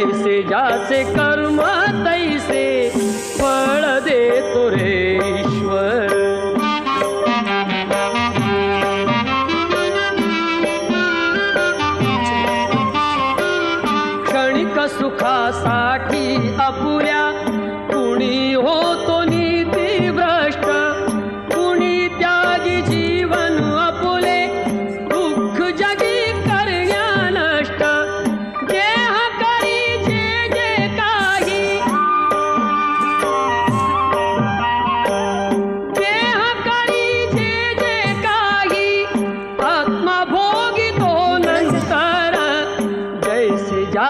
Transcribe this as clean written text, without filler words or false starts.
जैसे ज्याचे कर्म तैसे फळ देतो रे ईश्वर. क्षणिक सुखासाठी अपुऱ्या कुणी हो